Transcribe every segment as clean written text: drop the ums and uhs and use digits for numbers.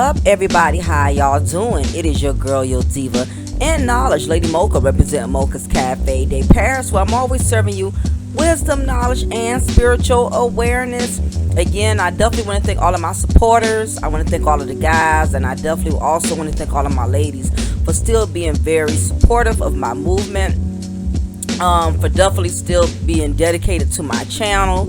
up, everybody? How y'all doing? It is your girl, your diva, and knowledge, Lady Mocha, representing Mocha's Cafe de Paris, where I'm always serving you wisdom, knowledge, and spiritual awareness. Again, I definitely want to thank all of my supporters. I want to thank all of the guys, and I definitely also want to thank all of my ladies for still being very supportive of my movement. For definitely still being dedicated to my channel.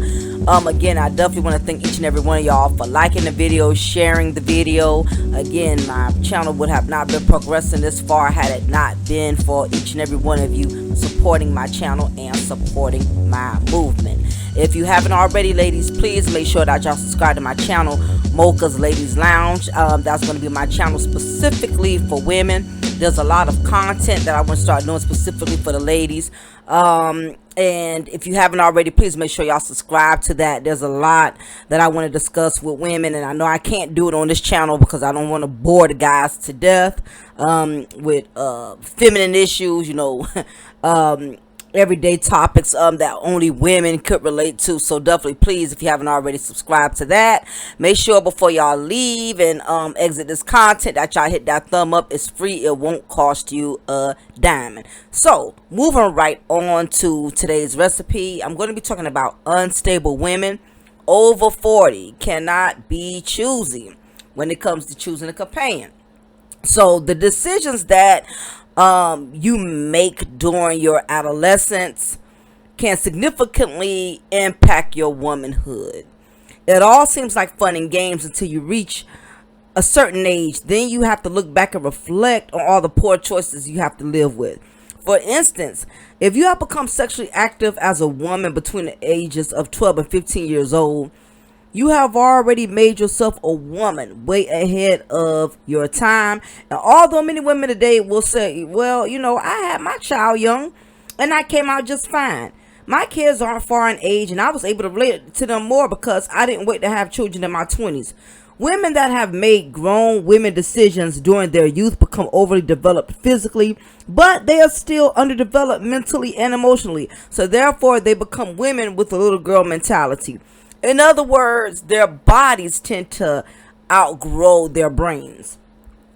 Again, I definitely want to thank each and every one of y'all for liking the video, sharing the video. Again, my channel would have not been progressing this far had it not been for each and every one of you supporting my channel and supporting my movement. If you haven't already, ladies, please make sure that y'all subscribe to my channel, Mocha's Ladies Lounge. That's going to be my channel specifically for women. There's a lot of content that I want to start doing specifically for the ladies. And if you haven't already, please make sure y'all subscribe to that. There's a lot that I want to discuss with women, and I know I can't do it on this channel because I don't want to bore the guys to death with feminine issues, you know, everyday topics that only women could relate to. So definitely, please, if you haven't already, subscribed to that. Make sure before y'all leave and exit this content that y'all hit that thumb up. It's free. It won't cost you a diamond. So moving right on to today's recipe, I'm going to be talking about unstable women over 40 cannot be choosy when it comes to choosing a companion. So the decisions that you make during your adolescence can significantly impact your womanhood. It all seems like fun and games until you reach a certain age. Then you have to look back and reflect on all the poor choices you have to live with. For instance, if you have become sexually active as a woman between the ages of 12 and 15 years old, you have already made yourself a woman way ahead of your time. And although many women today will say, well, you know, I had my child young and I came out just fine. My kids aren't far in age and I was able to relate to them more because I didn't wait to have children in my 20s. Women that have made grown women decisions during their youth become overly developed physically, but they are still underdeveloped mentally and emotionally. So therefore, they become women with a little girl mentality. In other words, their bodies tend to outgrow their brains.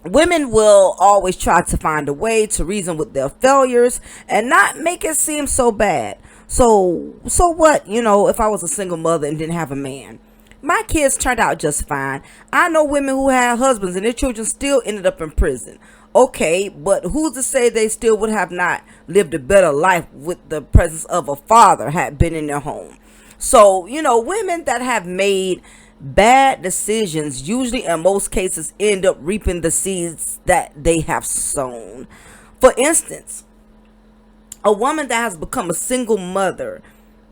Women will always try to find a way to reason with their failures and not make it seem so bad. So what, you know, if I was a single mother and didn't have a man? My kids turned out just fine. I know women who had husbands and their children still ended up in prison. Okay, but who's to say they still would have not lived a better life with the presence of a father had been in their home? So, you know, women that have made bad decisions usually in most cases end up reaping the seeds that they have sown. For instance, a woman that has become a single mother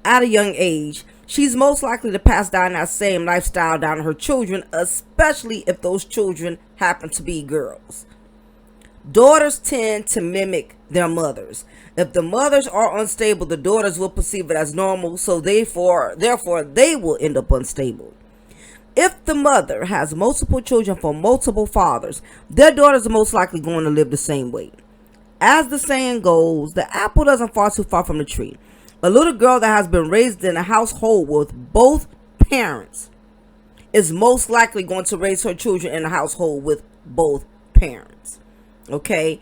at a young age, she's most likely to pass down that same lifestyle down to her children, especially if those children happen to be girls. Daughters tend to mimic their mothers. If the mothers are unstable, the daughters will perceive it as normal, so therefore they will end up unstable. If the mother has multiple children from multiple fathers, their daughters are most likely going to live the same way. As the saying goes, the apple doesn't fall too far from the tree. A little girl that has been raised in a household with both parents is most likely going to raise her children in a household with both parents. Okay?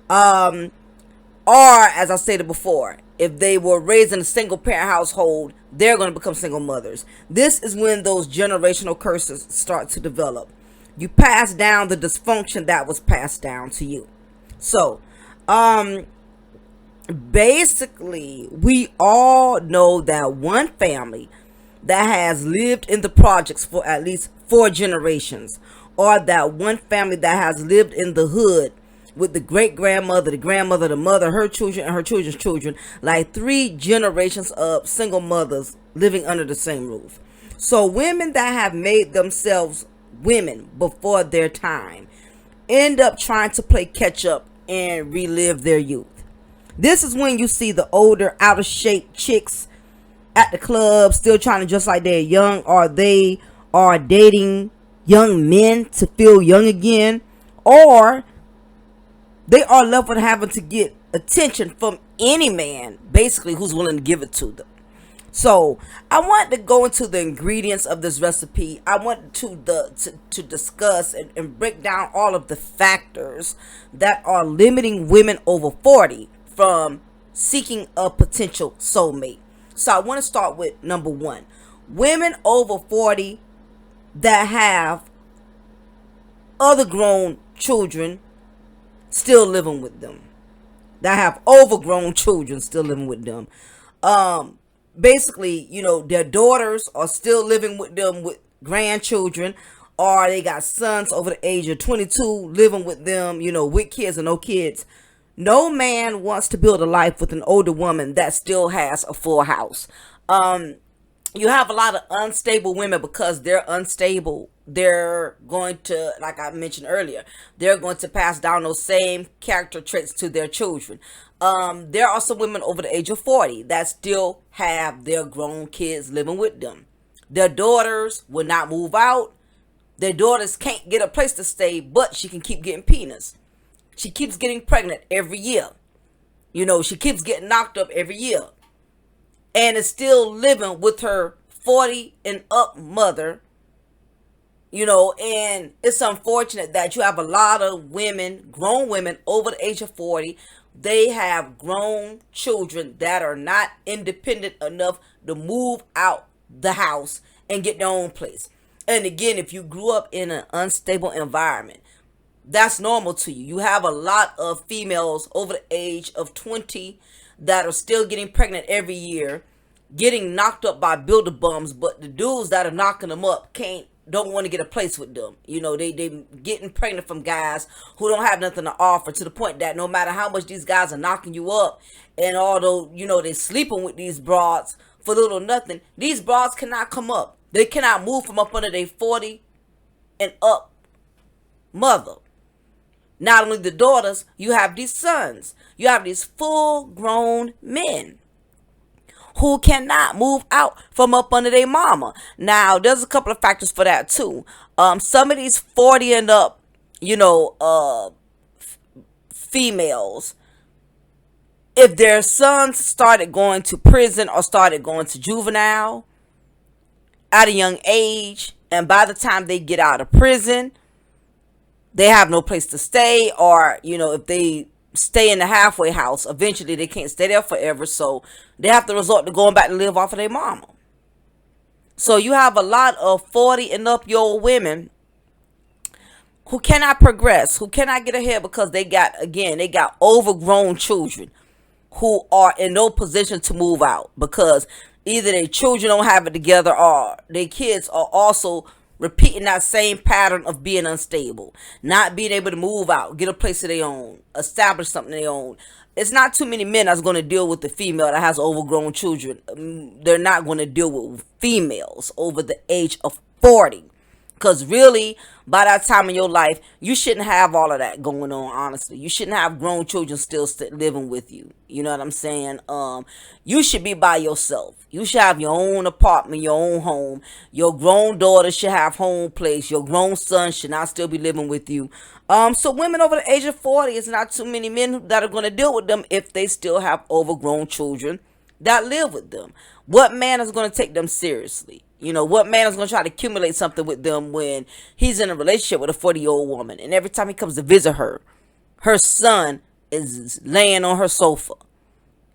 Or, as I stated before, if they were raised in a single parent household, they're going to become single mothers. This is when those generational curses start to develop. You pass down the dysfunction that was passed down to you. So, basically, we all know that one family that has lived in the projects for at least 4 generations, or that one family that has lived in the hood with the great-grandmother, the grandmother, the mother, her children, and her children's children, like 3 generations of single mothers living under the same roof. So women that have made themselves women before their time end up trying to play catch-up and relive their youth. This is when you see the older, out-of-shape chicks at the club still trying to dress like they're young, or they are dating young men to feel young again, or they are left with having to get attention from any man, basically, who's willing to give it to them. So I want to go into the ingredients of this recipe. I want to discuss and break down all of the factors that are limiting women over 40 from seeking a potential soulmate. So I want to start with number one. Women over 40 that have other grown children still living with them. That have overgrown children still living with them. Basically, their daughters are still living with them with grandchildren, or they got sons over the age of 22 living with them, with kids or no kids. No man wants to build a life with an older woman that still has a full house. You have a lot of unstable women. Because they're unstable, they're going to, like I mentioned earlier, they're going to pass down those same character traits to their children. There are some women over the age of 40 that still have their grown kids living with them. Their daughters will not move out. Their daughters can't get a place to stay, but she can keep getting penis. She keeps getting pregnant every year. She keeps getting knocked up every year. And is still living with her 40 and up mother. And it's unfortunate that you have a lot of women, grown women over the age of 40. They have grown children that are not independent enough to move out the house and get their own place. And again, if you grew up in an unstable environment, that's normal to you. You have a lot of females over the age of 20 that are still getting pregnant every year, getting knocked up by builder bums, but the dudes that are knocking them up don't want to get a place with them. They getting pregnant from guys who don't have nothing to offer, to the point that no matter how much these guys are knocking you up, and although they sleeping with these broads for little or nothing, these broads cannot come up. They cannot move from up under their 40 and up mother. Not only the daughters, you have these sons. You have these full grown men who cannot move out from up under their mama. Now, there's a couple of factors for that too. Some of these 40 and up, females, if their sons started going to prison or started going to juvenile at a young age, and by the time they get out of prison, they have no place to stay, or if they stay in the halfway house, eventually they can't stay there forever, so they have to resort to going back to live off of their mama. So you have a lot of 40 and up year old women who cannot progress, who cannot get ahead, because they got overgrown children who are in no position to move out, because either their children don't have it together, or their kids are also repeating that same pattern of being unstable, not being able to move out, get a place of their own, establish something of their own. It's not too many men that's going to deal with the female that has overgrown children. They're not going to deal with females over the age of 40. Because really, by that time in your life, you shouldn't have all of that going on, honestly. You shouldn't have grown children still living with you. You know what I'm saying? You should be by yourself. You should have your own apartment, your own home. Your grown daughter should have home place. Your grown son should not still be living with you. So women over the age of 40, it's not too many men that are going to deal with them if they still have overgrown children that live with them. What man is going to take them seriously? What man is going to try to accumulate something with them when he's in a relationship with a 40-year-old woman, and every time he comes to visit her, her son is laying on her sofa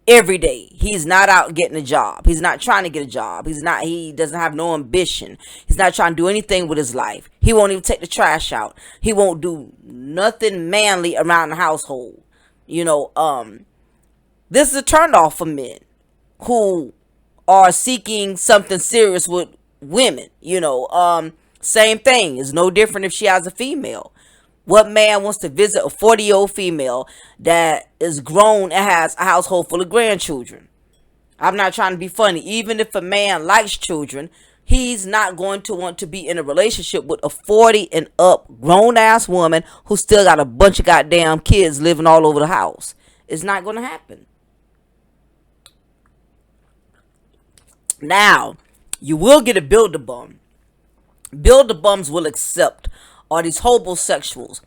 every day. He's not out getting a job. He's not trying to get a job. He doesn't have no ambition. He's not trying to do anything with his life. He won't even take the trash out. He won't do nothing manly around the household. This is a turnoff for men who are seeking something serious with women. Same thing. It's no different if she has a female. What man wants to visit a 40-year-old female that is grown and has a household full of grandchildren? I'm not trying to be funny. Even if a man likes children, he's not going to want to be in a relationship with a 40 and up grown ass woman who still got a bunch of goddamn kids living all over the house. It's not going to happen. Now, you will get a builder bum. Builder bums will accept, or these homosexuals.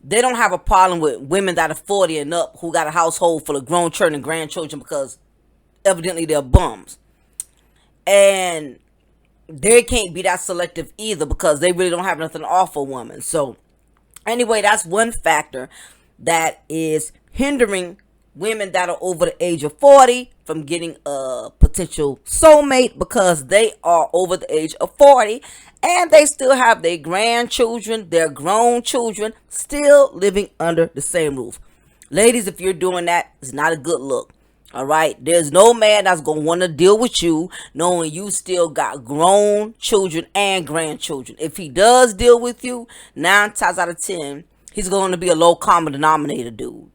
They don't have a problem with women that are 40 and up who got a household full of grown children and grandchildren, because evidently they're bums. And they can't be that selective either because they really don't have nothing to offer women. So anyway, that's one factor that is hindering women that are over the age of 40 from getting a potential soulmate, because they are over the age of 40 and they still have their grandchildren, their grown children, still living under the same roof. Ladies, if you're doing that, it's not a good look. All right, there's no man that's gonna want to deal with you knowing you still got grown children and grandchildren. If he does deal with you, 9 times out of 10, he's going to be a low common denominator dude.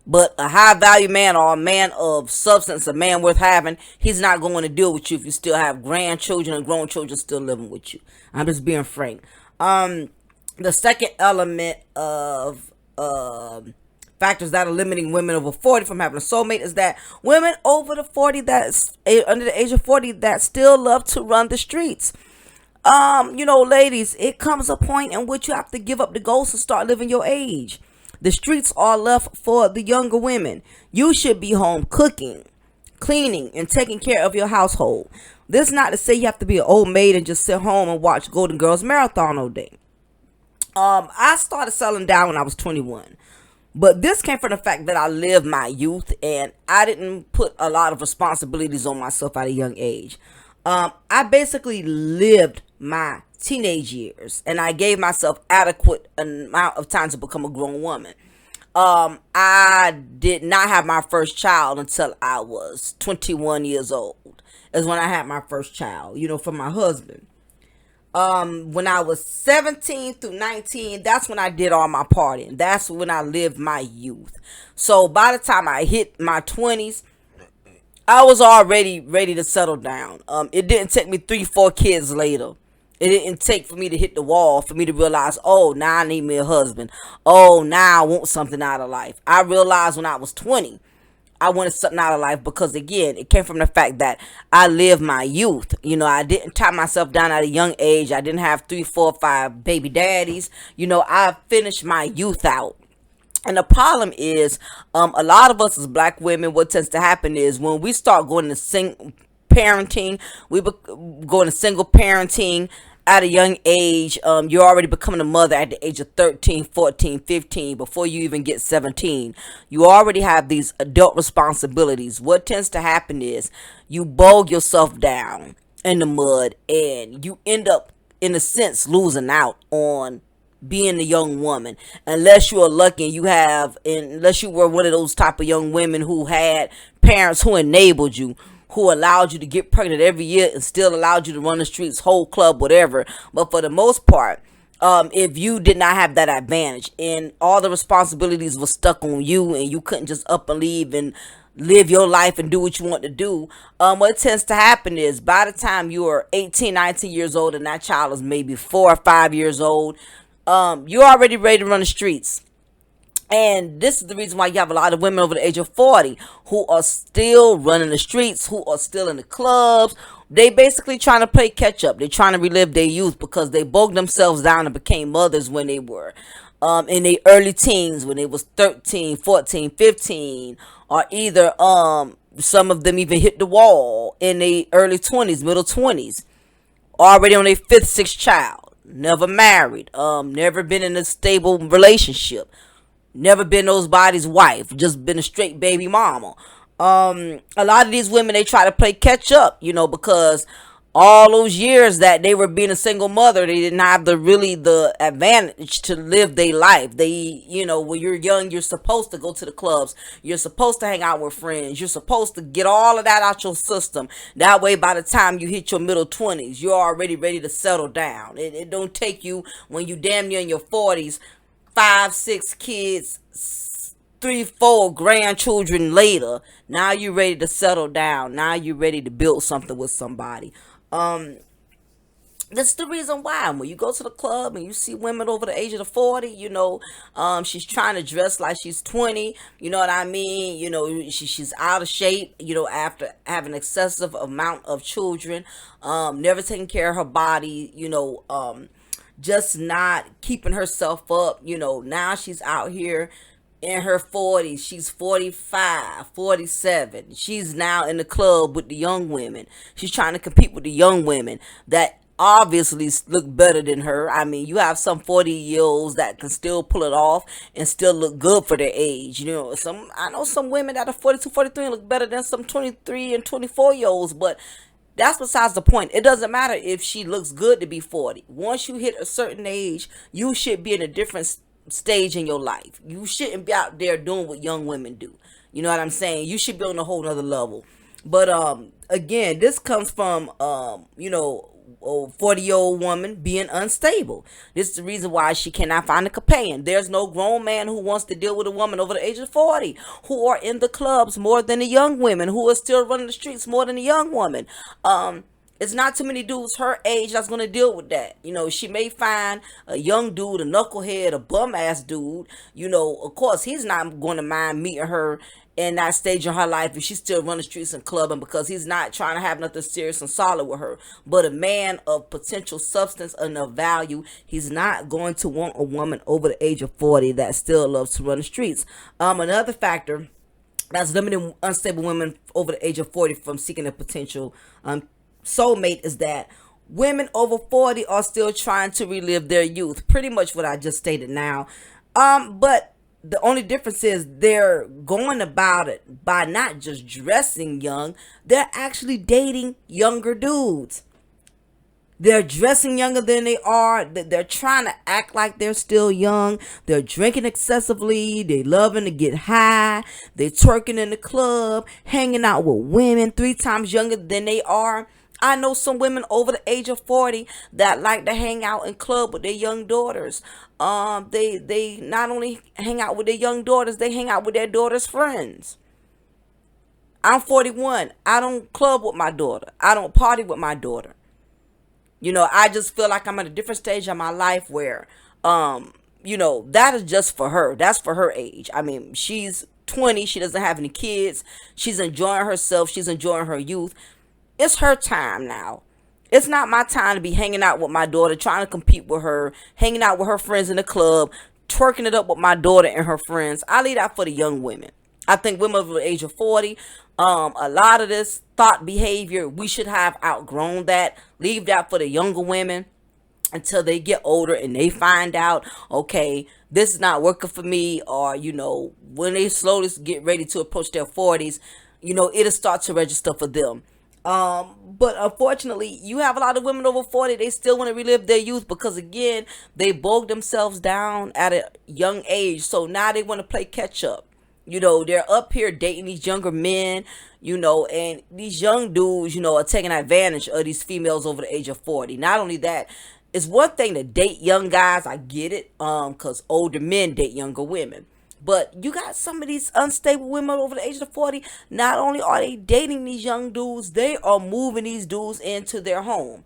But a high value man or a man of substance, a man worth having, he's not going to deal with you if you still have grandchildren and grown children still living with you. I'm just being frank. The second element of factors that are limiting women over 40 from having a soulmate is that women over the 40 that's under the age of 40 that still love to run the streets. Ladies, it comes a point in which you have to give up the ghost and start living your age. The streets are left for the younger women. You should be home cooking, cleaning, and taking care of your household. This is not to say you have to be an old maid and just sit home and watch Golden Girls Marathon all day. I started selling down when I was 21. But this came from the fact that I lived my youth and I didn't put a lot of responsibilities on myself at a young age. I basically lived my teenage years and I gave myself adequate amount of time to become a grown woman. I did not have my first child until I was 21 years old. Is when I had my first child, from my husband. When I was 17 through 19, that's when I did all my partying. That's when I lived my youth. So by the time I hit my 20s, I was already ready to settle down. It didn't take me 3-4 kids later. It didn't take for me to hit the wall for me to realize, oh, now I need me a husband. Oh, now I want something out of life. I realized when I was 20, I wanted something out of life because, again, it came from the fact that I lived my youth. I didn't tie myself down at a young age. I didn't have 3, 4, 5 baby daddies. I finished my youth out. And the problem is, a lot of us as black women, what tends to happen is when we start going to single parenting, going to single parenting at a young age. You're already becoming a mother at the age of 13, 14, 15, before you even get 17. You already have these adult responsibilities. What tends to happen is you bog yourself down in the mud and you end up, in a sense, losing out on being a young woman, unless you are lucky and unless you were one of those type of young women who had parents who enabled you, who allowed you to get pregnant every year and still allowed you to run the streets, whole club, whatever. But for the most part, if you did not have that advantage and all the responsibilities were stuck on you and you couldn't just up and leave and live your life and do what you want to do, what tends to happen is by the time you are 18, 19 years old and that child is maybe 4 or 5 years old, you're already ready to run the streets. And this is the reason why you have a lot of women over the age of 40 who are still running the streets, who are still in the clubs. They basically trying to play catch up. They're trying to relive their youth because they bogged themselves down and became mothers when they were in their early teens, when they was 13, 14, 15, or either some of them even hit the wall in their early 20s, middle 20s, already on their 5th, 6th child. Never married, never been in a stable relationship, never been nobody's wife, just been a straight baby mama. A lot of these women, they try to play catch up, because all those years that they were being a single mother, they didn't have the advantage to live their life. They, when you're young, you're supposed to go to the clubs. You're supposed to hang out with friends. You're supposed to get all of that out your system. That way, by the time you hit your middle 20s, you're already ready to settle down. It don't take you, when you damn near in your 40s, 5, 6 kids, 3, 4 grandchildren later. Now you're ready to settle down. Now you're ready to build something with somebody. That's the reason why when you go to the club and you see women over the age of 40, she's trying to dress like she's 20, you know what I mean? She's out of shape, after having excessive amount of children, never taking care of her body, just not keeping herself up. Now she's out here in her 40s. She's 45, 47. She's now in the club with the young women. She's trying to compete with the young women that obviously look better than her. I mean, you have some 40-year-olds that can still pull it off and still look good for their age. I know some women that are 42, 43 look better than some 23 and 24-year-olds, but that's besides the point. It doesn't matter if she looks good to be 40. Once you hit a certain age, you should be in a different stage in your life. You shouldn't be out there doing what young women do. You know what I'm saying? You should be on a whole nother level. But again, this comes from a 40-year-old woman being unstable. This is the reason why she cannot find a companion. There's no grown man who wants to deal with a woman over the age of 40, who are in the clubs more than the young women, who are still running the streets more than the young woman. It's not too many dudes her age that's going to deal with that. She may find a young dude, a knucklehead, a bum ass dude. Of course, he's not going to mind meeting her in that stage of her life if she's still running the streets and clubbing, because he's not trying to have nothing serious and solid with her. But a man of potential substance and of value, he's not going to want a woman over the age of 40 that still loves to run the streets. Another factor that's limiting unstable women over the age of 40 from seeking a potential soulmate is that women over 40 are still trying to relive their youth. Pretty much what I just stated now. But the only difference is they're going about it by not just dressing young, they're actually dating younger dudes. They're dressing younger than they are. They're trying to act like they're still young. They're drinking excessively. They loving to get high. They're twerking in the club, hanging out with women 3 times younger than they are. I know some women over the age of 40 that like to hang out in club with their young daughters. They not only hang out with their young daughters, they hang out with their daughters' friends. I'm 41. I don't club with my daughter. I don't party with my daughter. I just feel like I'm at a different stage of my life where, that is just for her. That's for her age. I mean, she's 20. She doesn't have any kids. She's enjoying herself. She's enjoying her youth. It's her time now. It's not my time to be hanging out with my daughter, trying to compete with her, hanging out with her friends in the club, twerking it up with my daughter and her friends. I leave that for the young women. I think women over the age of 40, a lot of this thought behavior, we should have outgrown that. Leave that for the younger women until they get older and they find out, okay, this is not working for me. Or, when they slowly get ready to approach their 40s, it'll start to register for them. But unfortunately, you have a lot of women over 40, they still want to relive their youth because, again, they bogged themselves down at a young age. So now they want to play catch up. They're up here dating these younger men, and these young dudes, are taking advantage of these females over the age of 40. Not only that, it's one thing to date young guys. I get it, because older men date younger women. But you got some of these unstable women over the age of 40. Not only are they dating these young dudes, they are moving these dudes into their home.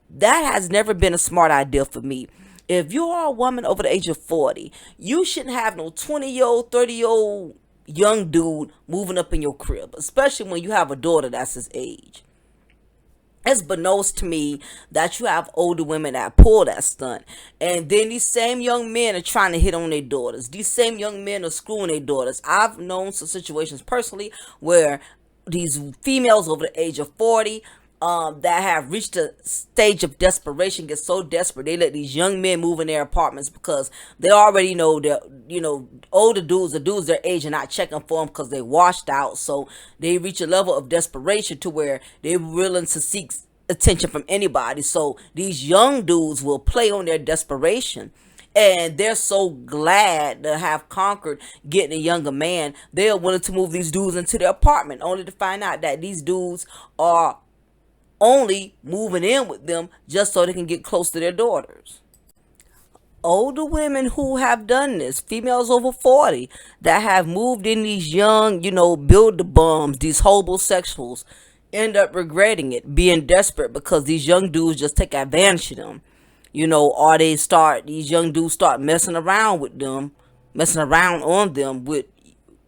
That has never been a smart idea for me. If you are a woman over the age of 40, you shouldn't have no 20-year-old, 30-year-old young dude moving up in your crib, especially when you have a daughter that's his age. It's beknownst to me that you have older women that pull that stunt. And then these same young men are trying to hit on their daughters. These same young men are screwing their daughters. I've known some situations personally where these females over the age of 40 that have reached a stage of desperation, get so desperate they let these young men move in their apartments because they already know that older dudes, the dudes their age, are not checking for them because they washed out. So they reach a level of desperation to where they're willing to seek attention from anybody. So these young dudes will play on their desperation. And they're so glad to have conquered getting a younger man. They're willing to move these dudes into their apartment only to find out that these dudes are only moving in with them just so they can get close to their daughters. Older women who have done this, females over 40 that have moved in these young, build the bums, these homosexuals, end up regretting it, being desperate because these young dudes just take advantage of them. Or these young dudes start messing around on them with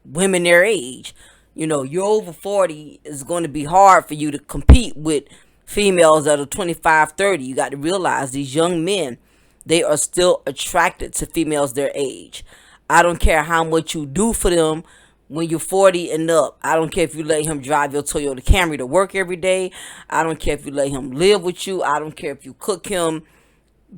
women their age. You're over 40, it's going to be hard for you to compete with females that are 25, 30. You got to realize these young men, they are still attracted to females their age. I don't care how much you do for them when you're 40 and up. I don't care if you let him drive your Toyota Camry to work every day. I don't care if you let him live with you. I don't care if you cook him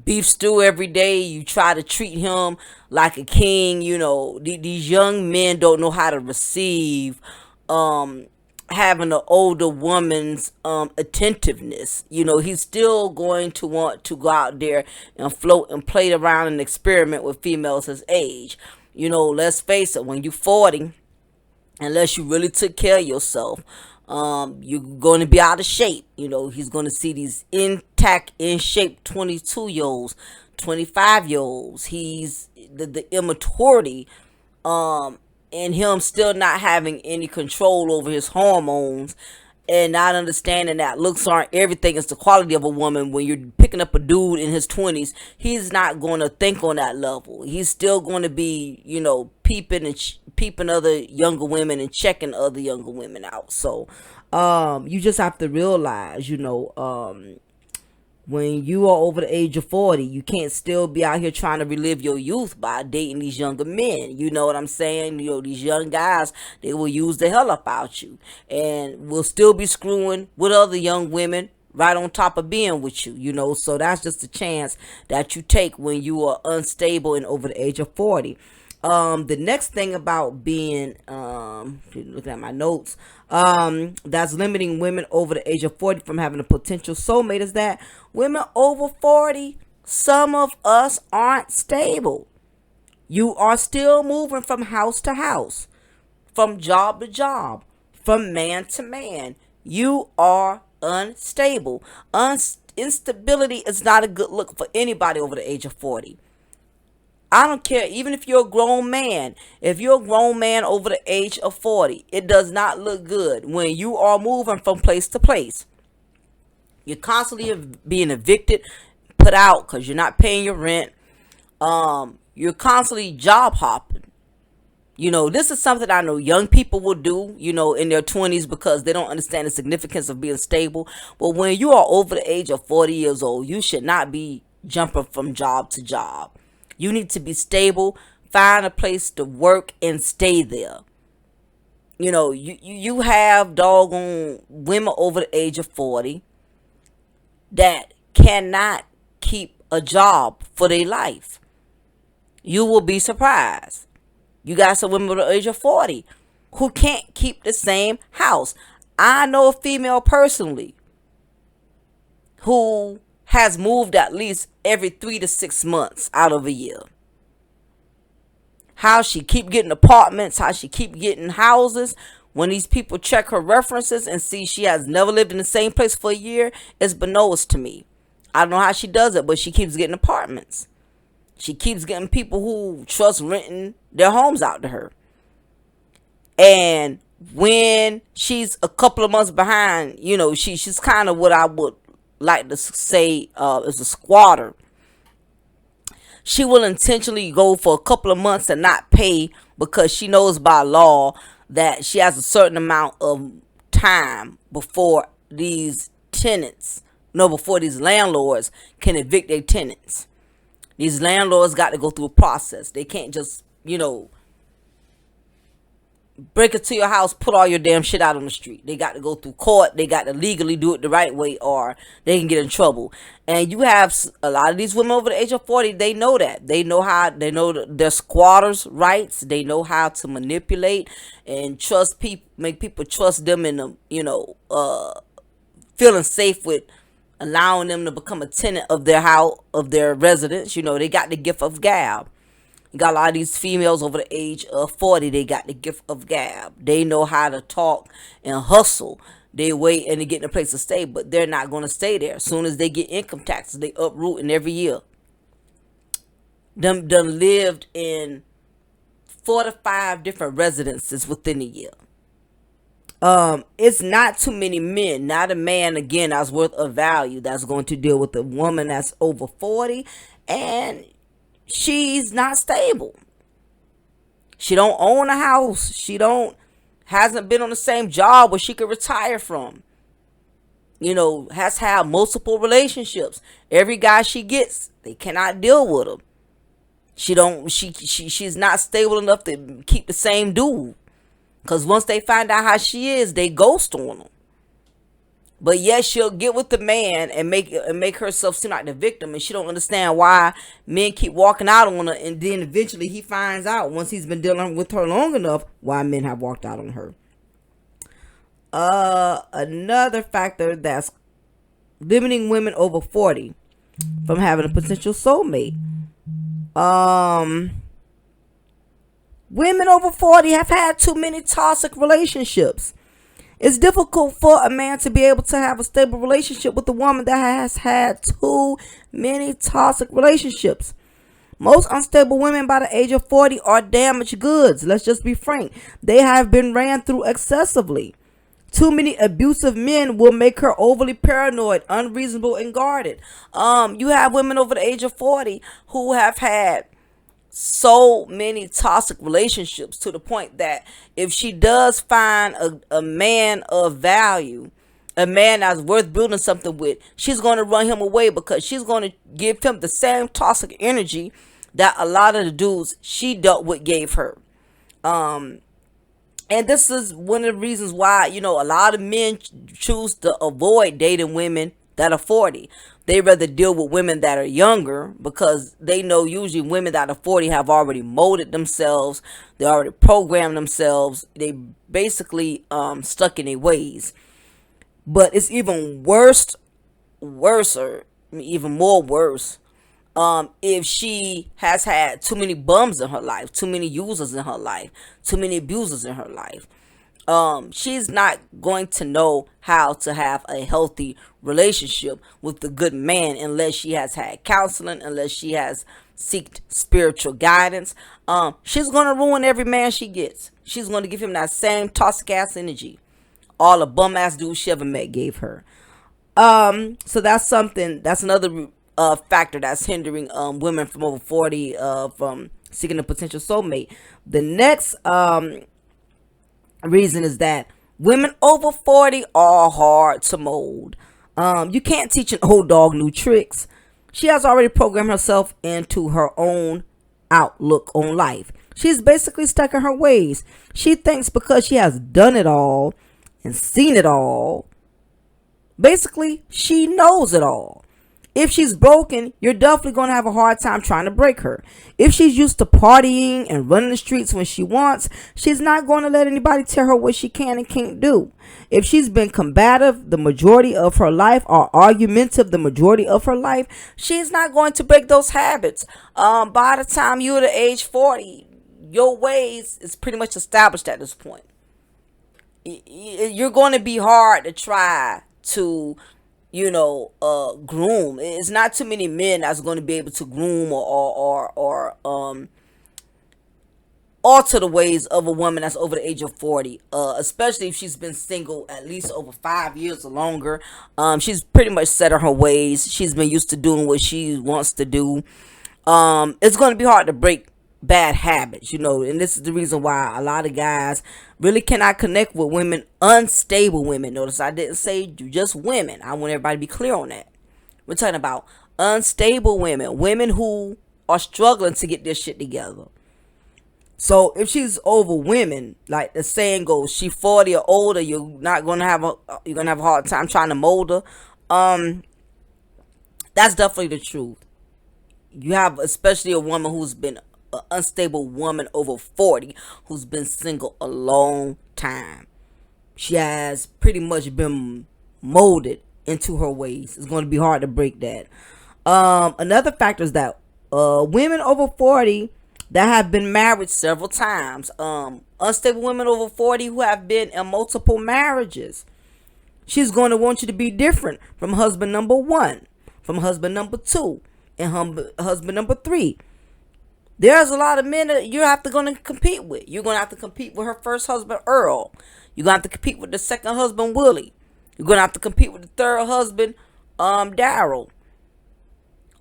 beef stew every day. You try to treat him like a king. You know, these young men don't know how to receive having an older woman's attentiveness. You know, he's still going to want to go out there and float and play around and experiment with females his age. You know, let's face it, when you're 40, unless you really took care of yourself, you're going to be out of shape. You know, he's going to see these intact, in shape 22-year-olds, 25-year-olds. He's the immaturity and him still not having any control over his hormones and not understanding that looks aren't everything. It's the quality of a woman. When you're picking up a dude in his 20s, he's not going to think on that level. He's still going to be, you know, peeping other younger women and checking other younger women out. So you just have to realize, you know, when you are over the age of 40, you can't still be out here trying to relive your youth by dating these younger men. You know what I'm saying? You know, these young guys, they will use the hell up out you and will still be screwing with other young women right on top of being with you, you know. So that's just a chance that you take when you are unstable and over the age of 40. The next thing about being, looking at my notes, that's limiting women over the age of 40 from having a potential soulmate is that women over 40, some of us aren't stable. You are still moving from house to house, from job to job, from man to man. You are unstable. Instability is not a good look for anybody over the age of 40. I don't care, even if you're a grown man. If you're a grown man over the age of 40, it does not look good when you are moving from place to place. You're constantly being evicted, put out because you're not paying your rent. You're constantly job hopping. You know, this is something I know young people will do, you know, in their 20s because they don't understand the significance of being stable. But when you are over the age of 40 years old, you should not be jumping from job to job. You need to be stable, find a place to work and stay there. You know, you have doggone women over the age of 40 that cannot keep a job for their life. You will be surprised. You got some women over the age of 40 who can't keep the same house. I know a female personally who has moved at least every 3 to 6 months out of a year. How she keep getting apartments, how she keep getting houses. When these people check her references and see she has never lived in the same place for a year, it's bananas to me. I don't know how she does it, but she keeps getting apartments. She keeps getting people who trust renting their homes out to her. And when she's a couple of months behind, you know, she's kind of what I would like to say is a squatter. She will intentionally go for a couple of months and not pay because she knows by law that she has a certain amount of time before these landlords can evict their tenants. These landlords got to go through a process. They can't just, you know, break into your house, put all your damn shit out on the street. They got to go through court. They got to legally do it the right way or they can get in trouble. And you have a lot of these women over the age of 40, they know that. They know their squatters' rights. They know how to manipulate and trust people, make people trust them in, you know, feeling safe with allowing them to become a tenant of their house, of their residence. You know, they got the gift of gab. You got a lot of these females over the age of 40. They got the gift of gab. They know how to talk and hustle. They wait and they get in a place to stay, but they're not going to stay there. As soon as they get income taxes, they uprooting every year. Them done lived in 4 to 5 different residences within a year. It's not too many men, not a man again that's worth a value that's going to deal with a woman that's over 40 and she's not stable. She don't own a house. Hasn't been on the same job where she could retire from. You know, has had multiple relationships. Every guy she gets, they cannot deal with her. She's not stable enough to keep the same dude. Cause once they find out how she is, they ghost on them. But yet she'll get with the man and make herself seem like the victim, and she don't understand why men keep walking out on her. And then eventually he finds out, once he's been dealing with her long enough, why men have walked out on her. Another factor that's limiting women over 40 from having a potential soulmate. Women over 40 have had too many toxic relationships. It's difficult for a man to be able to have a stable relationship with a woman that has had too many toxic relationships. Most unstable women by the age of 40 are damaged goods. Let's just be frank. They have been ran through excessively. Too many abusive men will make her overly paranoid, unreasonable, and guarded. You have women over the age of 40 who have had so many toxic relationships, to the point that if she does find a man of value, a man that's worth building something with, she's going to run him away, because she's going to give him the same toxic energy that a lot of the dudes she dealt with gave her. And this is one of the reasons why, a lot of men choose to avoid dating women that are 40. They rather deal with women that are younger, because they know usually women that are 40 have already molded themselves. They already programmed themselves. They basically stuck in their ways. But it's even even more worse, if she has had too many bums in her life, too many users in her life, too many abusers in her life. She's not going to know how to have a healthy relationship with a good man unless she has had counseling, unless she has seeked spiritual guidance. She's going to ruin every man she gets. She's going to give him that same toxic ass energy all the bum ass dudes she ever met gave her. So that's another factor that's hindering women from over 40 from seeking a potential soulmate. The next reason is that women over 40 are hard to mold. You can't teach an old dog new tricks. She has already programmed herself into her own outlook on life. She's basically stuck in her ways. She thinks because she has done it all and seen it all, basically she knows it all. If she's broken, you're definitely going to have a hard time trying to break her. If she's used to partying and running the streets when she wants, she's not going to let anybody tell her what she can and can't do. If she's been combative the majority of her life, or argumentative the majority of her life, she's not going to break those habits. By the time you're the age 40, your ways is pretty much established at this point. You're going to be hard to try to groom. It's not too many men that's going to be able to groom or alter the ways of a woman that's over the age of 40, especially if she's been single at least over 5 years or longer. She's pretty much set in her ways. She's been used to doing what she wants to do. It's going to be hard to break bad habits, and this is the reason why a lot of guys really cannot connect with women, unstable women. Notice I didn't say just women. I want everybody to be clear on that. We're talking about unstable women who are struggling to get this shit together. So if she's over women, like the saying goes, she 40 or older, you're gonna have a hard time trying to mold her. That's definitely the truth. You have especially a woman who's been an unstable woman over 40 who's been single a long time. She has pretty much been molded into her ways. It's going to be hard to break that. Another factor is that women over 40 that have been married several times, unstable women over 40 who have been in multiple marriages, she's going to want you to be different from husband number 1, from husband number 2, and husband number 3. There's a lot of men that you're going to compete with. You're going to have to compete with her first husband, Earl. You're going to have to compete with the second husband, Willie. You're going to have to compete with the third husband, Daryl.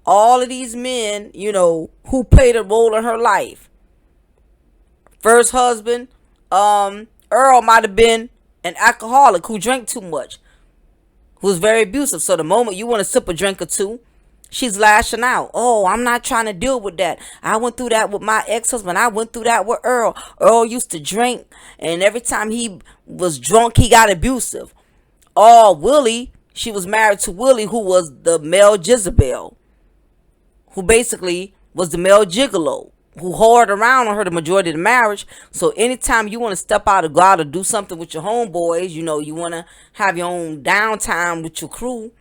All of these men, who played a role in her life. First husband, Earl might have been an alcoholic who drank too much, who was very abusive. So the moment you want to sip a drink or two, she's lashing out. Oh, I'm not trying to deal with that. I went through that with my ex-husband. I went through that with Earl. Earl used to drink, and every time he was drunk, he got abusive. Oh, Willie, she was married to Willie, who was the male Jezebel, who basically was the male gigolo, who whored around on her the majority of the marriage. So anytime you want to step out or go out or do something with your homeboys, you want to have your own downtime with your crew,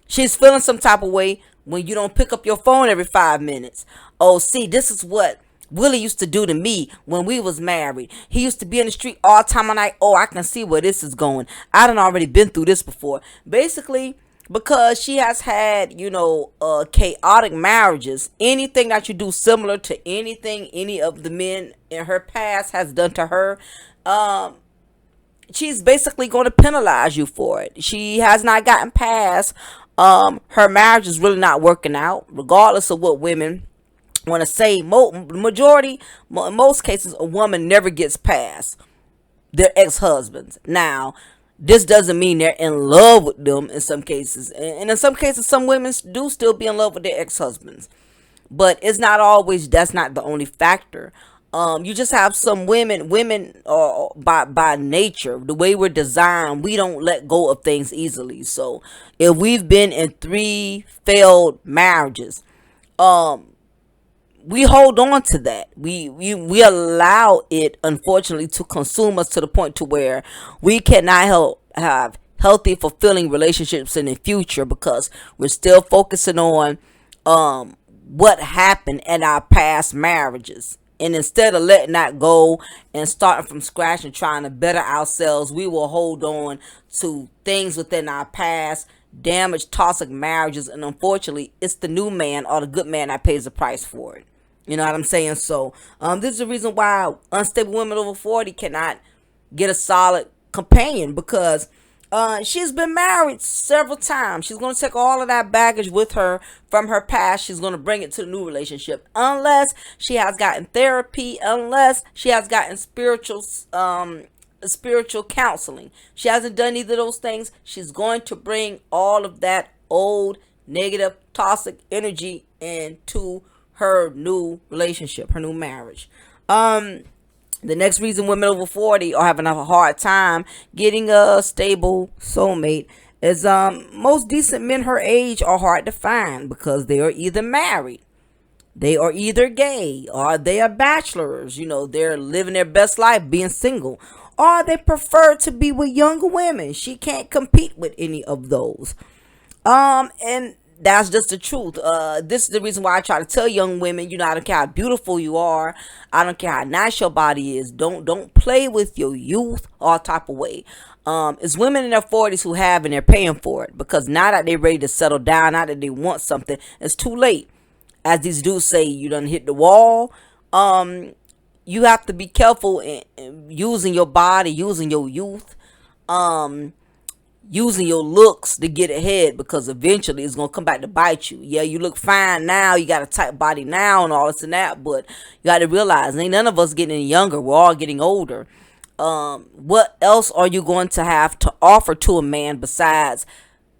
she's feeling some type of way when you don't pick up your phone every 5 minutes. Oh, see, this is what Willie used to do to me when we was married. He used to be in the street all time of night. Oh, I can see where this is going. I done already been through this before. Basically, because she has had, chaotic marriages. Anything that you do similar to anything any of the men in her past has done to her, she's basically going to penalize you for it. She has not gotten past. Her marriage is really not working out, regardless of what women want to say. In most cases, a woman never gets past their ex-husbands. Now, this doesn't mean they're in love with them in some cases. And in some cases, some women do still be in love with their ex-husbands. But it's not always, that's not the only factor. You just have some women by nature, the way we're designed, we don't let go of things easily. So if we've been in 3 failed marriages, we hold on to that. We allow it, unfortunately, to consume us to the point to where we cannot have healthy, fulfilling relationships in the future, because we're still focusing on what happened in our past marriages. And instead of letting that go and starting from scratch and trying to better ourselves, we will hold on to things within our past, damaged, toxic marriages. And unfortunately, it's the new man or the good man that pays the price for it. You know what I'm saying? So this is the reason why unstable women over 40 cannot get a solid companion, because she's been married several times. She's going to take all of that baggage with her from her past. She's going to bring it to the new relationship, unless she has gotten therapy, unless she has gotten spiritual counseling. She hasn't done either of those things. She's going to bring all of that old, negative, toxic energy into her new relationship, her new marriage. The next reason women over 40 are having a hard time getting a stable soulmate is most decent men her age are hard to find, because they are either married, they are either gay, or they are bachelors. They're living their best life being single, or they prefer to be with younger women. She can't compete with any of those. And that's just the truth. This is the reason why I try to tell young women, I don't care how beautiful you are. I don't care how nice your body is. Don't play with your youth all type of way. It's women in their 40s who have, and they're paying for it, because now that they're ready to settle down, now that they want something, it's too late. As these dudes say, you done hit the wall. You have to be careful in using your body, using your youth, using your looks to get ahead, because eventually it's going to come back to bite you. Yeah, you look fine now, you got a tight body now and all this and that, but you got to realize ain't none of us getting any younger. We're all getting older. What else are you going to have to offer to a man besides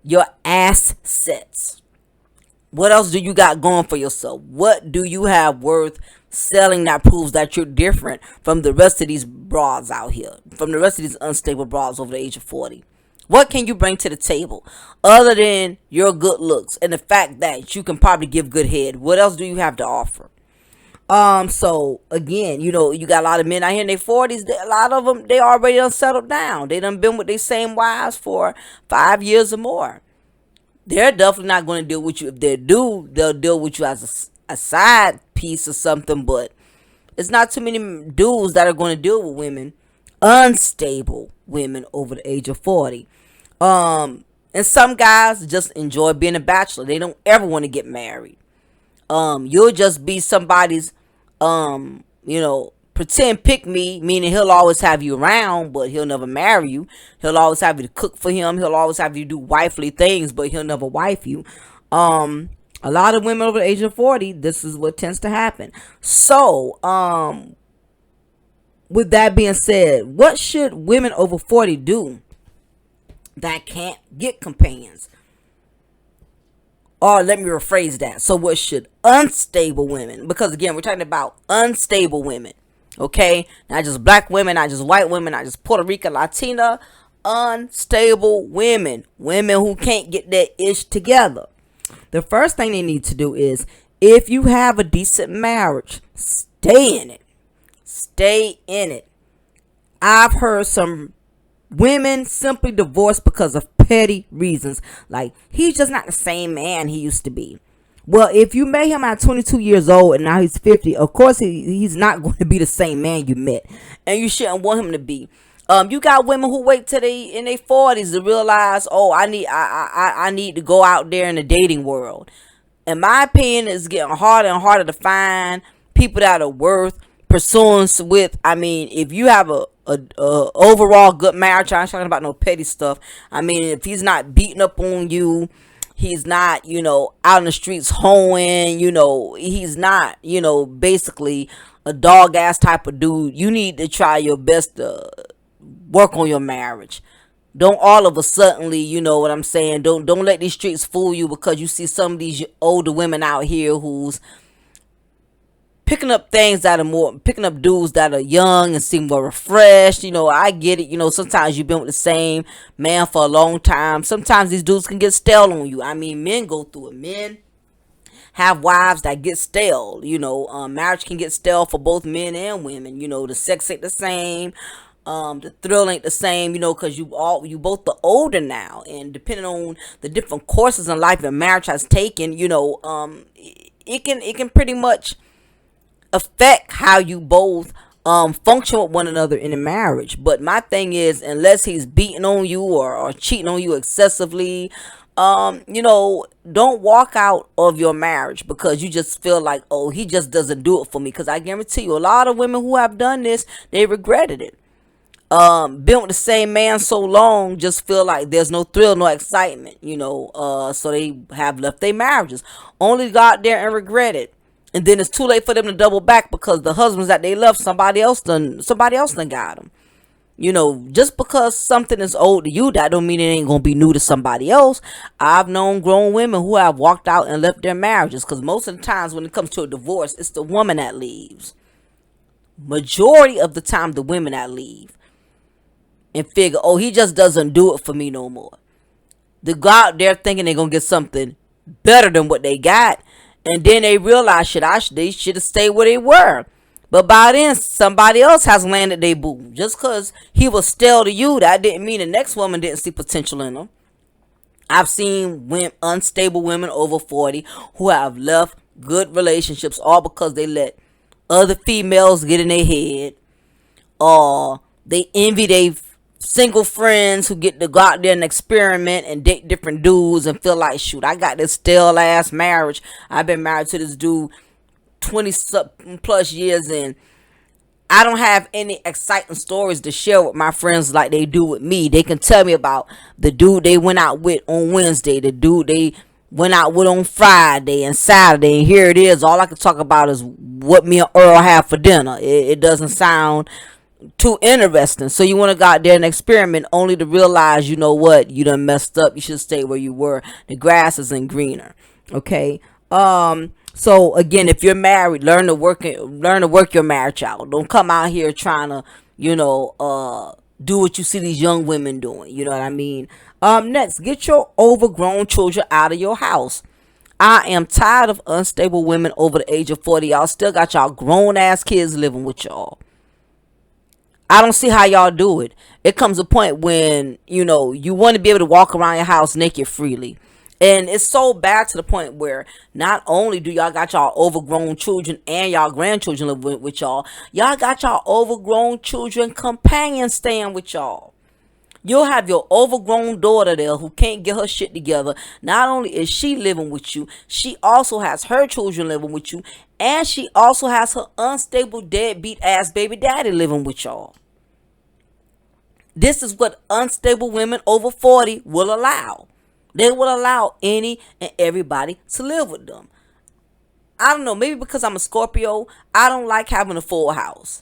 your assets? What else do you got going for yourself? What do you have worth selling that proves that you're different from the rest of these broads out here, from the rest of these unstable broads over the age of 40? What can you bring to the table other than your good looks and the fact that you can probably give good head? What else do you have to offer? So again, you got a lot of men out here in their 40s. A lot of them, they already done settled down. They done been with their same wives for 5 years or more. They're definitely not going to deal with you. If they do, they'll deal with you as a side piece or something. But it's not too many dudes that are going to deal with women, unstable women over the age of 40. And some guys just enjoy being a bachelor. They don't ever want to get married. You'll just be somebody's, pretend pick me, meaning he'll always have you around, but he'll never marry you. He'll always have you to cook for him. He'll always have you do wifely things, but he'll never wife you. A lot of women over the age of 40, this is what tends to happen. So, with that being said, what should women over 40 do that can't get companions? Or let me rephrase that. So what should unstable women, because again, we're talking about unstable women, okay? Not just black women, not just white women, not just Puerto Rican, Latina, unstable women. Women who can't get their ish together. The first thing they need to do is, if you have a decent marriage, stay in it. Stay in it. I've heard some women simply divorced because of petty reasons. Like, he's just not the same man he used to be. Well, if you met him at 22 years old and now he's 50, of course he's not going to be the same man you met. And you shouldn't want him to be. You got women who wait till they in their 40s to realize, oh, I need to go out there in the dating world. In my opinion, it's getting harder and harder to find people that are worth pursuing with. I mean, if you have a overall good marriage, I'm not talking about no petty stuff. I mean, if he's not beating up on you, he's not, out in the streets hoeing, he's not, basically a dog ass type of dude, you need to try your best to work on your marriage. Don't all of a suddenly, you know what I'm saying, don't let these streets fool you, because you see some of these older women out here who's picking up picking up dudes that are young and seem more refreshed. I get it. Sometimes you've been with the same man for a long time. Sometimes these dudes can get stale on you. I mean, men go through it. Men have wives that get stale. Marriage can get stale for both men and women. The sex ain't the same. The thrill ain't the same, because you both are older now, and depending on the different courses in life that marriage has taken, it can pretty much affect how you both function with one another in a marriage. But my thing is, unless he's beating on you or cheating on you excessively, don't walk out of your marriage because you just feel like, oh, he just doesn't do it for me. Because I guarantee you, a lot of women who have done this, they regretted it. Been with the same man so long, just feel like there's no thrill, no excitement, so they have left their marriages, only got there and regret it. And then it's too late for them to double back because the husbands that they left, somebody else done got them. Just because something is old to you, that don't mean it ain't gonna be new to somebody else. I've known grown women who have walked out and left their marriages, because most of the times when it comes to a divorce, it's the woman that leaves. Majority of the time, the women that leave and figure, oh, he just doesn't do it for me no more. They go out there thinking they're gonna get something better than what they got. And then they realize, they should have stayed where they were. But by then, somebody else has landed their boo. Just because he was stale to you, that didn't mean the next woman didn't see potential in him. I've seen unstable women over 40 who have left good relationships all because they let other females get in their head. Or they envy their single friends who get to go out there and experiment and date different dudes and feel like, shoot, I got this stale ass marriage. I've been married to this dude 20 plus years and I don't have any exciting stories to share with my friends like they do with me. They can tell me about the dude they went out with on Wednesday, the dude they went out with on Friday and Saturday, and here it is. All I can talk about is what me and Earl had for dinner. It doesn't sound too interesting. So you want to go out there and experiment only to realize, you know what, you done messed up. You should stay where you were. The grass isn't greener. Okay. So again, if you're married, learn to work your marriage out. Don't come out here trying to, do what you see these young women doing. You know what I mean? Next, get your overgrown children out of your house. I am tired of unstable women over the age of 40. Y'all still got y'all grown ass kids living with y'all. I don't see how y'all do it. It comes a point when, you want to be able to walk around your house naked freely. And it's so bad to the point where not only do y'all got y'all overgrown children and y'all grandchildren living with y'all, y'all got y'all overgrown children companions staying with y'all. You'll have your overgrown daughter there who can't get her shit together. Not only is she living with you, she also has her children living with you. And she also has her unstable, deadbeat ass baby daddy living with y'all. This is what unstable women over 40 will allow. They will allow any and everybody to live with them. I don't know, maybe because I'm a Scorpio, I don't like having a full house.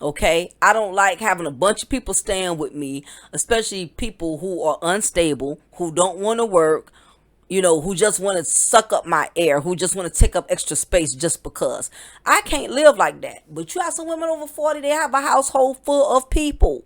Okay, I don't like having a bunch of people staying with me, especially people who are unstable, who don't want to work, who just want to suck up my air, who just want to take up extra space just because. I can't live like that. But you have some women over 40, they have a household full of people.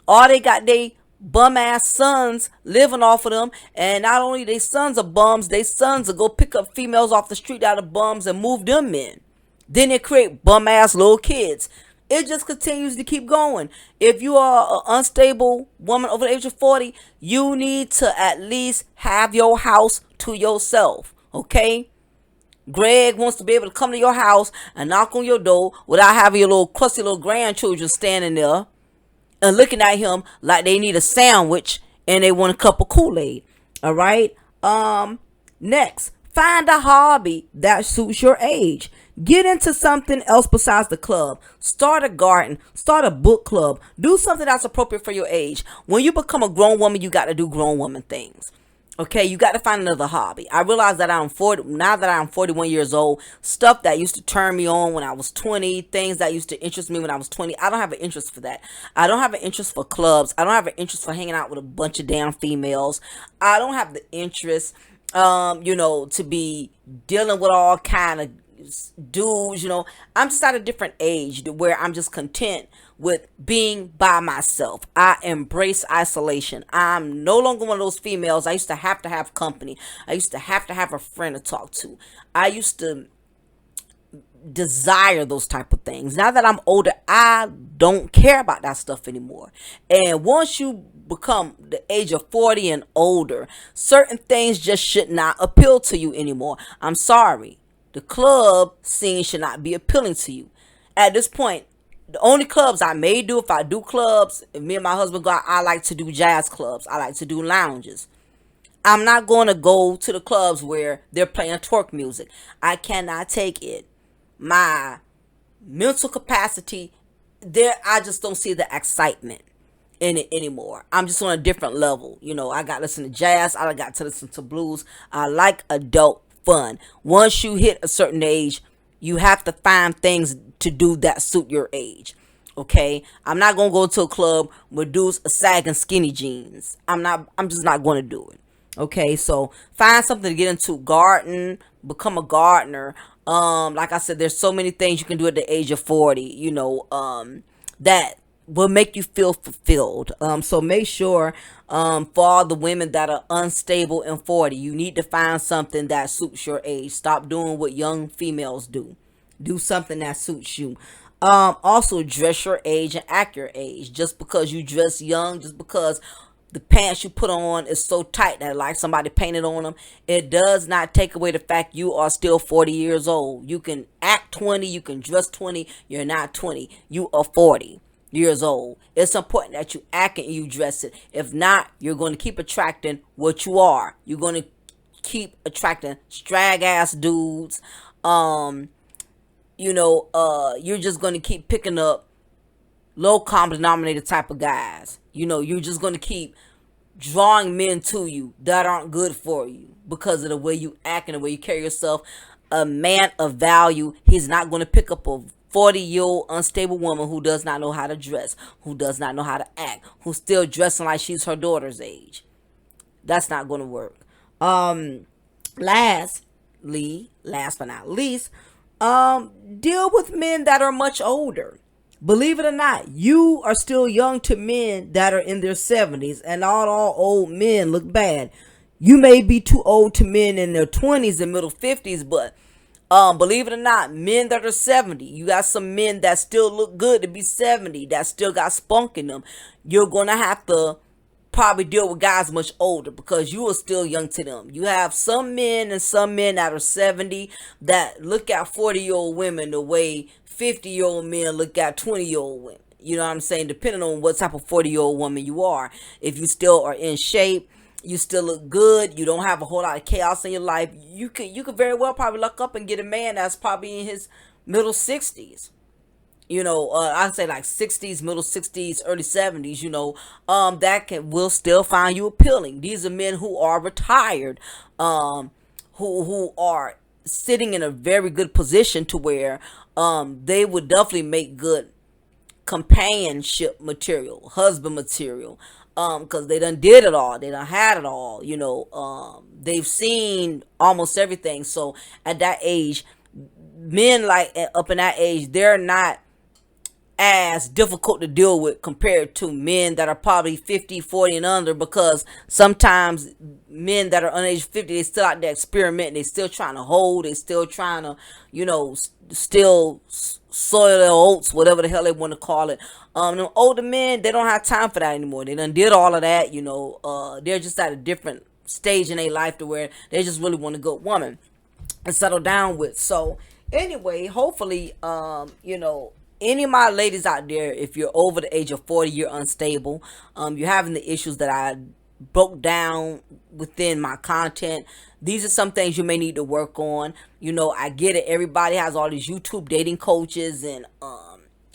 All they got they bum ass sons living off of them, and not only they sons are bums, they sons will go pick up females off the street out of bums and move them in. Then they create bum ass little kids. It just continues to keep going. If you are an unstable woman over the age of 40, you need to at least have your house to yourself. Okay? Greg wants to be able to come to your house and knock on your door without having your little crusty little grandchildren standing there and looking at him like they need a sandwich and they want a cup of Kool-Aid. All right? Next, find a hobby that suits your age. Get into something else besides the club. Start a garden. Start a book club. Do something that's appropriate for your age. When you become a grown woman, you got to do grown woman things. Okay, you got to find another hobby. I realize that now that I'm 41 years old, stuff that used to turn me on when I was 20, things that used to interest me when I was 20, I don't have an interest for that. I don't have an interest for clubs. I don't have an interest for hanging out with a bunch of damn females. I don't have the interest, to be dealing with all kind of dudes. I'm just at a different age where I'm just content with being by myself. I embrace isolation. I'm no longer one of those females. I used to have company. I used to have a friend to talk to. I used to desire those type of things. Now that I'm older, I don't care about that stuff anymore. And once you become the age of 40 and older, certain things just should not appeal to you anymore. I'm sorry. The club scene should not be appealing to you. At this point, the only clubs I may do, if I do clubs, if me and my husband go out, I like to do jazz clubs. I like to do lounges. I'm not going to go to the clubs where they're playing twerk music. I cannot take it. My mental capacity, I just don't see the excitement in it anymore. I'm just on a different level. I got to listen to jazz. I got to listen to blues. I like adult fun. Once you hit a certain age, you have to find things to do that suit your age. Okay, I'm not gonna go to a club where dudes are sagging skinny jeans. I'm just not gonna do it. Okay, so find something to get into. Garden, become a gardener. Like I said, there's so many things you can do at the age of 40. That will make you feel fulfilled. So make sure, for all the women that are unstable and 40, you need to find something that suits your age. Stop doing what young females do. Do something that suits you. Also dress your age and act your age. Just because you dress young, just because the pants you put on is so tight that like somebody painted on them, it does not take away the fact you are still 40 years old. You can act 20, you can dress 20, you're not 20, you are 40 years old. It's important that you act and you dress it. If not, you're going to keep attracting what you are. You're going to keep attracting strag ass dudes. You're just going to keep picking up low common denominator type of guys. You're just going to keep drawing men to you that aren't good for you because of the way you act and the way you carry yourself. A man of value, he's not going to pick up a 40-year-old unstable woman who does not know how to dress, who does not know how to act, who's still dressing like she's her daughter's age. That's not going to work. Last but not least, deal with men that are much older. Believe it or not, you are still young to men that are in their 70s, and not all old men look bad. You may be too old to men in their 20s and middle 50s, but believe it or not, men that are 70, you got some men that still look good to be 70, that still got spunk in them. You're going to have to probably deal with guys much older because you are still young to them. You have some men that are 70 that look at 40-year-old women the way 50-year-old men look at 20-year-old women. You know what I'm saying? Depending on what type of 40-year-old woman you are. If you still are in shape, you still look good, you don't have a whole lot of chaos in your life, you could very well probably luck up and get a man that's probably in his middle 60s. I'd say like 60s, middle 60s, early 70s, that will still find you appealing. These are men who are retired, who are sitting in a very good position to where they would definitely make good companionship material, husband material, because they done did it all, they done had it all, they've seen almost everything. So at that age, men like up in that age, they're not as difficult to deal with compared to men that are probably 50, 40 and under, because sometimes men that are under age 50, they still out there experimenting, they still trying to hold, they still trying to, still soil their oats, whatever the hell they want to call it. Them older men, they don't have time for that anymore. They done did all of that, they're just at a different stage in their life to where they just really want a good woman and settle down with. So anyway, hopefully, any of my ladies out there, if you're over the age of 40, you're unstable, you're having the issues that I broke down within my content. These are some things you may need to work on. I get it. Everybody has all these YouTube dating coaches and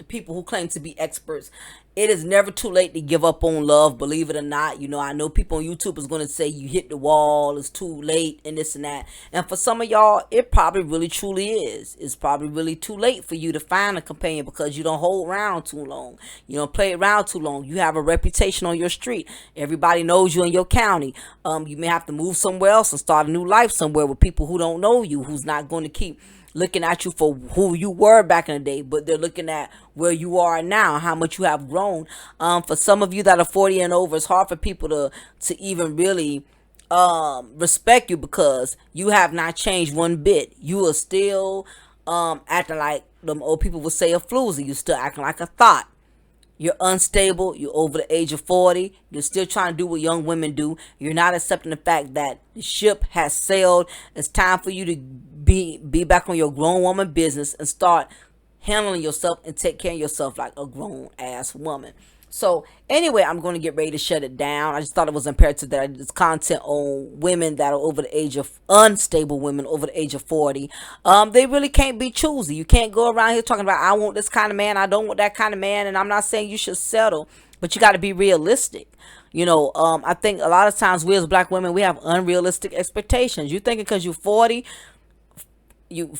people who claim to be experts. It is never too late to give up on love, believe it or not. I know people on YouTube is going to say you hit the wall, it's too late, and this and that. And for some of y'all, it probably really truly is. It's probably really too late for you to find a companion because you don't hold around too long. You don't play around too long. You have a reputation on your street. Everybody knows you in your county. You may have to move somewhere else and start a new life somewhere with people who don't know you, who's not going to keep looking at you for who you were back in the day, but they're looking at where you are now, how much you have grown. For some of you that are 40 and over, it's hard for people to even really respect you because you have not changed one bit. You are still acting like them old people would say a floozy. You're still acting like a thought. You're unstable. You're over the age of 40. You're still trying to do what young women do. You're not accepting the fact that the ship has sailed. It's time for you to be back on your grown woman business and start handling yourself and take care of yourself like a grown ass woman. So anyway, I'm going to get ready to shut it down. I just thought it was imperative that I did this content on women that are over the age of, unstable women over the age of 40. They really can't be choosy. You can't go around here talking about, I want this kind of man, I don't want that kind of man. And I'm not saying you should settle, but you got to be realistic. I think a lot of times we as black women, we have unrealistic expectations. You thinking because you're 40, you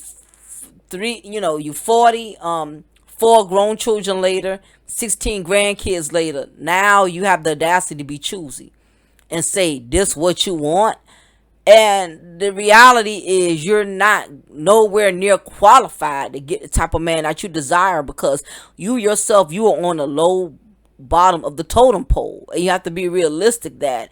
40, 4 grown children later, 16 grandkids later, now you have the audacity to be choosy and say this what you want. And the reality is you're not nowhere near qualified to get the type of man that you desire, because you yourself, you are on the low bottom of the totem pole, and you have to be realistic that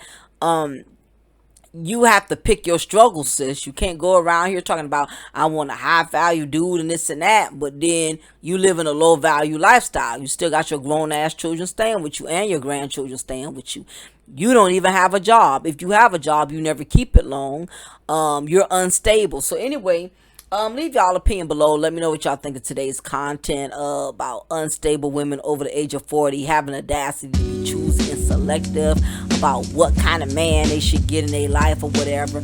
you have to pick your struggles, sis. You can't go around here talking about, I want a high value dude and this and that, but then you live in a low value lifestyle. You still got your grown ass children staying with you and your grandchildren staying with you. You don't even have a job. If you have a job, you never keep it long. You're unstable. So anyway, leave y'all opinion below. Let me know what y'all think of today's content about unstable women over the age of 40 having audacity to be choosy and selective about what kind of man they should get in their life or whatever.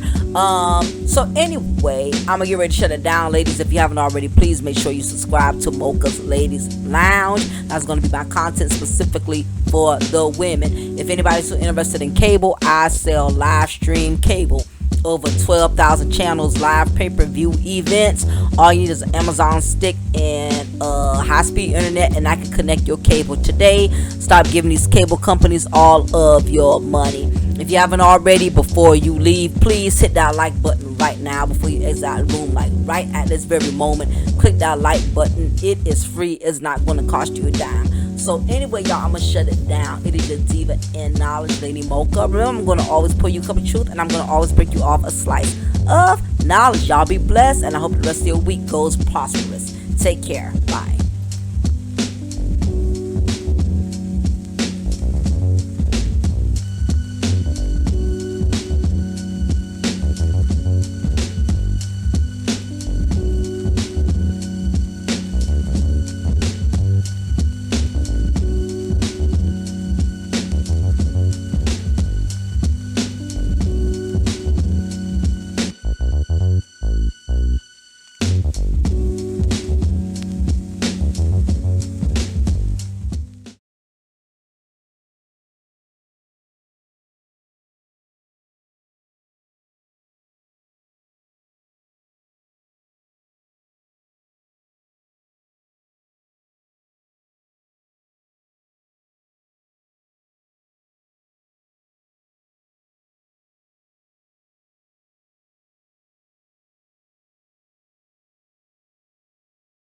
So anyway, I'm gonna get ready to shut it down, ladies. If you haven't already, please make sure you subscribe to Mocha's Ladies Lounge. That's gonna be my content specifically for the women. If anybody's so interested in cable, I sell live stream cable. Over 12,000 channels, live pay-per-view events. All you need is an Amazon stick and high-speed internet, and I can connect your cable today. Stop giving these cable companies all of your money. If you haven't already, before you leave, please hit that like button right now before you exit the room, like right at this very moment. Click that like button. It is free. It's not going to cost you a dime. So anyway, y'all, I'm going to shut it down. It is your diva in knowledge, Lady Mocha. Remember, I'm going to always pull you a cup of truth, and I'm going to always break you off a slice of knowledge. Y'all be blessed, and I hope the rest of your week goes prosperous. Take care. Bye.